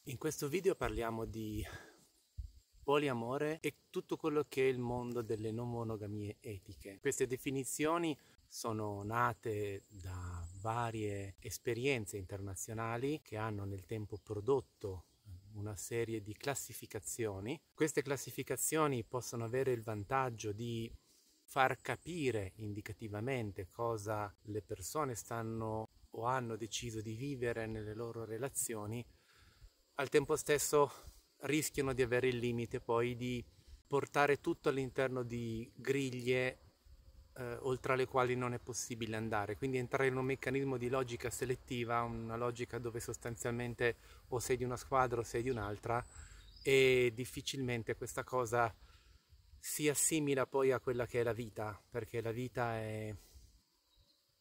In questo video parliamo di poliamore e tutto quello che è il mondo delle non monogamie etiche. Queste definizioni sono nate da varie esperienze internazionali che hanno nel tempo prodotto una serie di classificazioni. Queste classificazioni possono avere il vantaggio di far capire indicativamente cosa le persone stanno o hanno deciso di vivere nelle loro relazioni. Al tempo stesso rischiano di avere il limite poi di portare tutto all'interno di griglie oltre alle quali non è possibile andare, quindi entrare in un meccanismo di logica selettiva, una logica dove sostanzialmente o sei di una squadra o sei di un'altra, e difficilmente questa cosa si assimila poi a quella che è la vita, perché la vita è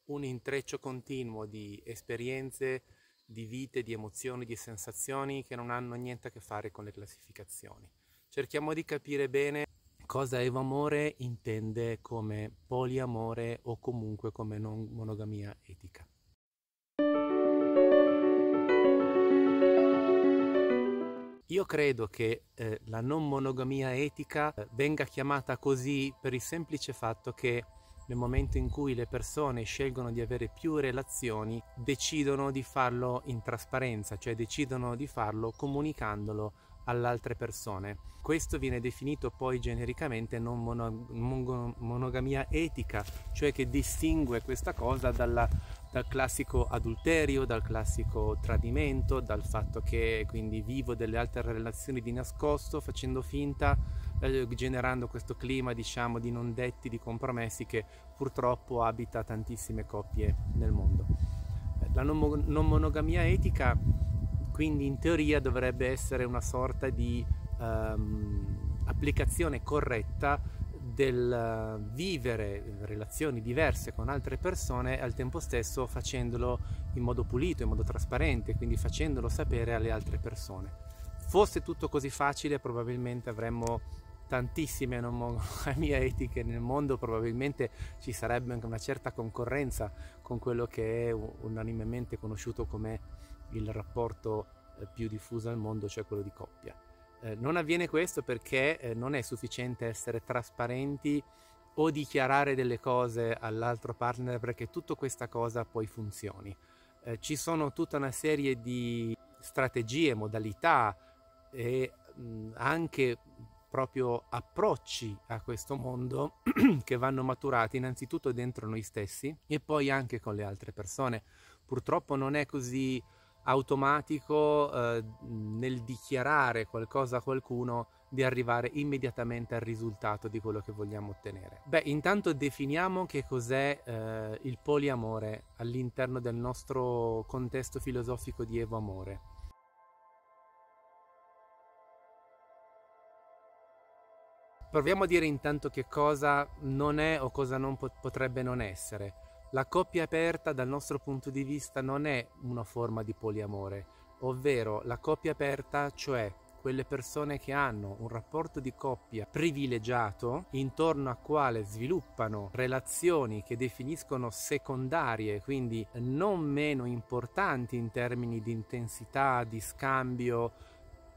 un intreccio continuo di esperienze, di vite, di emozioni, di sensazioni che non hanno niente a che fare con le classificazioni. Cerchiamo di capire bene cosa Evo Amore intende come poliamore o comunque come non monogamia etica. Io credo che la non monogamia etica venga chiamata così per il semplice fatto che nel momento in cui le persone scelgono di avere più relazioni, decidono di farlo in trasparenza, cioè decidono di farlo comunicandolo alle altre persone. Questo viene definito poi genericamente non monogamia etica, cioè che distingue questa cosa dal classico adulterio, dal classico tradimento, dal fatto che quindi vivo delle altre relazioni di nascosto, facendo finta, generando questo clima, diciamo, di non detti, di compromessi che purtroppo abita tantissime coppie nel mondo. La non monogamia etica quindi in teoria dovrebbe essere una sorta di applicazione corretta del vivere relazioni diverse con altre persone, al tempo stesso facendolo in modo pulito, in modo trasparente, quindi facendolo sapere alle altre persone. Fosse tutto così facile, probabilmente avremmo tantissime non monogamie etiche nel mondo, probabilmente ci sarebbe anche una certa concorrenza con quello che è unanimemente conosciuto come il rapporto più diffuso al mondo, cioè quello di coppia. Non avviene questo perché non è sufficiente essere trasparenti o dichiarare delle cose all'altro partner perché tutta questa cosa poi funzioni. Ci sono tutta una serie di strategie, modalità e anche proprio approcci a questo mondo che vanno maturati innanzitutto dentro noi stessi e poi anche con le altre persone. Purtroppo non è così automatico nel dichiarare qualcosa a qualcuno di arrivare immediatamente al risultato di quello che vogliamo ottenere. Beh, intanto definiamo che cos'è il poliamore all'interno del nostro contesto filosofico di Evo Amore. Proviamo a dire intanto che cosa non è o cosa non potrebbe non essere. La coppia aperta dal nostro punto di vista non è una forma di poliamore, ovvero la coppia aperta, cioè quelle persone che hanno un rapporto di coppia privilegiato intorno a quale sviluppano relazioni che definiscono secondarie, quindi non meno importanti in termini di intensità, di scambio,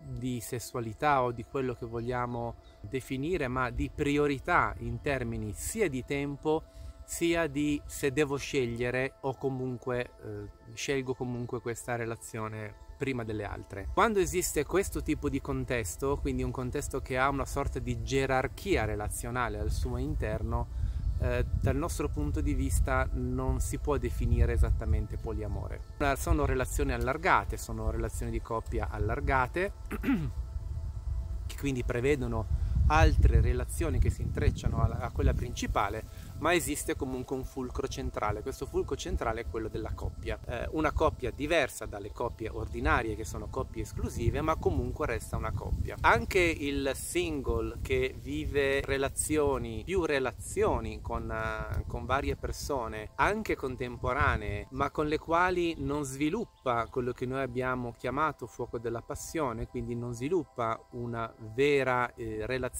di sessualità o di quello che vogliamo definire, ma di priorità in termini sia di tempo sia di se devo scegliere o comunque scelgo comunque questa relazione prima delle altre. Quando esiste questo tipo di contesto, quindi un contesto che ha una sorta di gerarchia relazionale al suo interno, dal nostro punto di vista non si può definire esattamente poliamore. Sono relazioni allargate, sono relazioni di coppia allargate che quindi prevedono altre relazioni che si intrecciano a quella principale, ma esiste comunque un fulcro centrale. Questo fulcro centrale è quello della coppia, una coppia diversa dalle coppie ordinarie che sono coppie esclusive, ma comunque resta una coppia. Anche il single che vive più relazioni con varie persone, anche contemporanee, ma con le quali non sviluppa quello che noi abbiamo chiamato fuoco della passione, quindi non sviluppa una vera relazione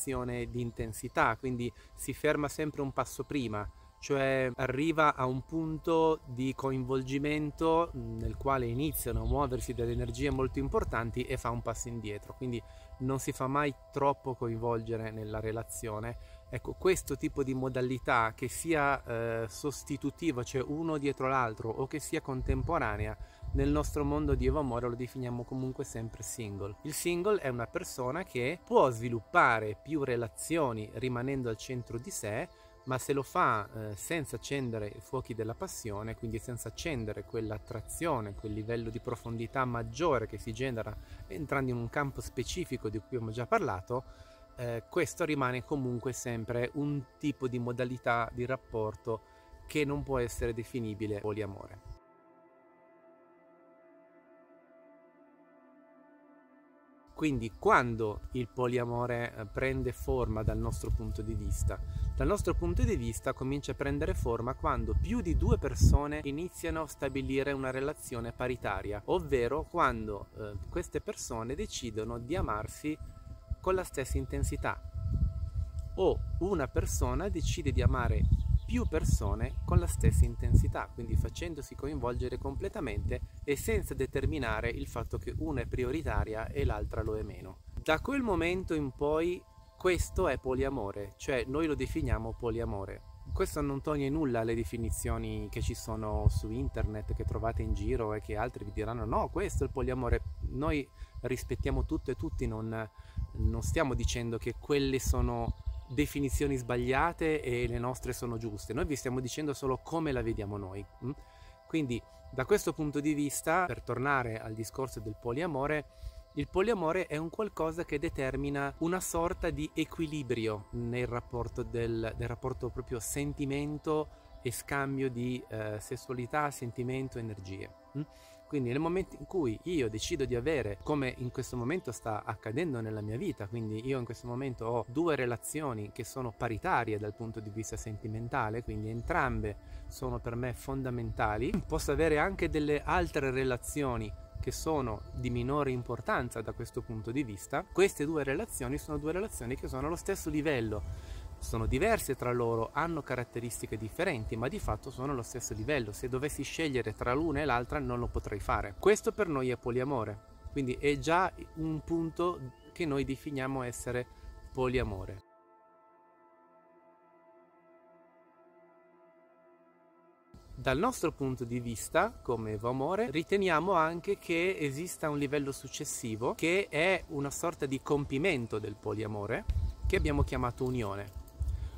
di intensità, quindi si ferma sempre un passo prima cioè arriva a un punto di coinvolgimento nel quale iniziano a muoversi delle energie molto importanti e fa un passo indietro, quindi non si fa mai troppo coinvolgere nella relazione. Ecco, questo tipo di modalità, che sia sostitutiva, cioè uno dietro l'altro, o che sia contemporanea, nel nostro mondo di Evo Amore lo definiamo comunque sempre single. Il single è una persona che può sviluppare più relazioni rimanendo al centro di sé, ma se lo fa senza accendere i fuochi della passione, quindi senza accendere quell'attrazione, quel livello di profondità maggiore che si genera entrando in un campo specifico di cui abbiamo già parlato, questo rimane comunque sempre un tipo di modalità di rapporto che non può essere definibile poliamore. Quindi quando il poliamore prende forma dal nostro punto di vista? Dal nostro punto di vista comincia a prendere forma quando più di 2 persone iniziano a stabilire una relazione paritaria, ovvero quando queste persone decidono di amarsi con la stessa intensità, o una persona decide di amare più persone con la stessa intensità, quindi facendosi coinvolgere completamente e senza determinare il fatto che una è prioritaria e l'altra lo è meno. Da quel momento in poi questo è poliamore, cioè noi lo definiamo poliamore. Questo non toglie nulla alle definizioni che ci sono su internet, che trovate in giro e che altri vi diranno no, questo è il poliamore. Noi rispettiamo tutto e tutti, non stiamo dicendo che quelle sono definizioni sbagliate e le nostre sono giuste, noi vi stiamo dicendo solo come la vediamo noi. Quindi da questo punto di vista, per tornare al discorso del poliamore, il poliamore è un qualcosa che determina una sorta di equilibrio nel rapporto del rapporto proprio sentimento e scambio di sessualità, sentimento, energie. Quindi nel momento in cui io decido di avere, come in questo momento sta accadendo nella mia vita, quindi io in questo momento ho 2 relazioni che sono paritarie dal punto di vista sentimentale, quindi entrambe sono per me fondamentali, posso avere anche delle altre relazioni che sono di minore importanza da questo punto di vista. Queste 2 relazioni sono 2 relazioni che sono allo stesso livello, sono diverse tra loro, hanno caratteristiche differenti, ma di fatto sono allo stesso livello. Se dovessi scegliere tra l'una e l'altra non lo potrei fare. Questo per noi è poliamore, quindi è già un punto che noi definiamo essere poliamore. Dal nostro punto di vista, come Evo Amore, riteniamo anche che esista un livello successivo che è una sorta di compimento del poliamore, che abbiamo chiamato unione.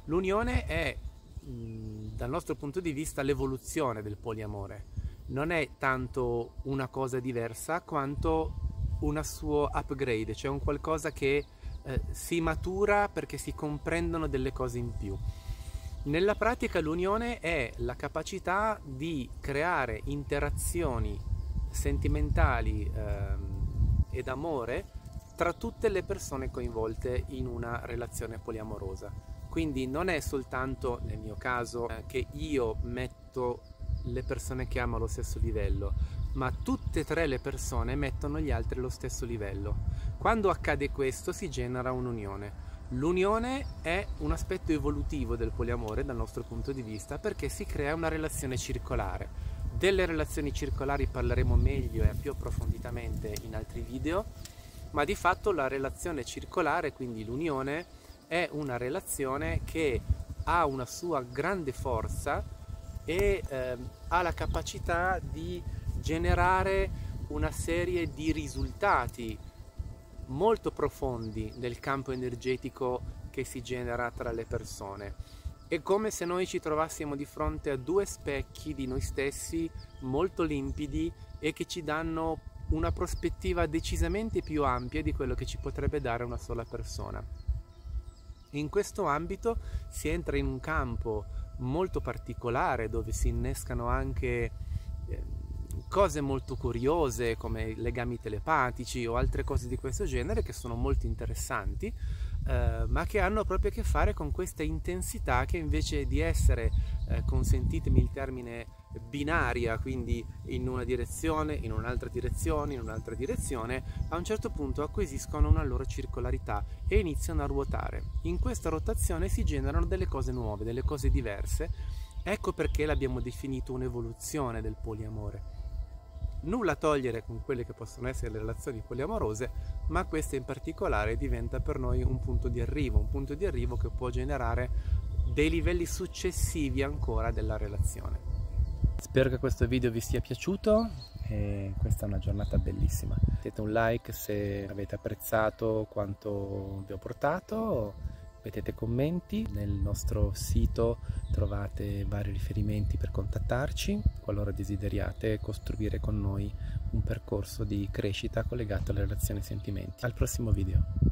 L'unione è, dal nostro punto di vista, l'evoluzione del poliamore. Non è tanto una cosa diversa quanto un suo upgrade, cioè un qualcosa che si matura perché si comprendono delle cose in più. Nella pratica l'unione è la capacità di creare interazioni sentimentali ed amore tra tutte le persone coinvolte in una relazione poliamorosa. Quindi non è soltanto, nel mio caso, che io metto le persone che amo allo stesso livello, ma tutte e 3 le persone mettono gli altri allo stesso livello. Quando accade questo si genera un'unione. L'unione è un aspetto evolutivo del poliamore dal nostro punto di vista, perché si crea una relazione circolare. Delle relazioni circolari parleremo meglio e più approfonditamente in altri video, ma di fatto la relazione circolare, quindi l'unione, è una relazione che ha una sua grande forza e ha la capacità di generare una serie di risultati molto profondi nel campo energetico che si genera tra le persone. È come se noi ci trovassimo di fronte a 2 specchi di noi stessi molto limpidi e che ci danno una prospettiva decisamente più ampia di quello che ci potrebbe dare una sola persona. In questo ambito si entra in un campo molto particolare dove si innescano anche cose molto curiose come legami telepatici o altre cose di questo genere che sono molto interessanti, ma che hanno proprio a che fare con questa intensità che invece di essere, consentitemi il termine, binaria, quindi in una direzione, in un'altra direzione, in un'altra direzione, a un certo punto acquisiscono una loro circolarità e iniziano a ruotare. In questa rotazione si generano delle cose nuove, delle cose diverse, Ecco perché l'abbiamo definito un'evoluzione del poliamore. Nulla a togliere con quelle che possono essere le relazioni poliamorose, ma questa in particolare diventa per noi un punto di arrivo che può generare dei livelli successivi ancora della relazione. Spero che questo video vi sia piaciuto e questa è una giornata bellissima. Mettete un like se avete apprezzato quanto vi ho portato, mettete commenti, nel nostro sito trovate vari riferimenti per contattarci qualora desideriate costruire con noi un percorso di crescita collegato alle relazioni e sentimenti. Al prossimo video.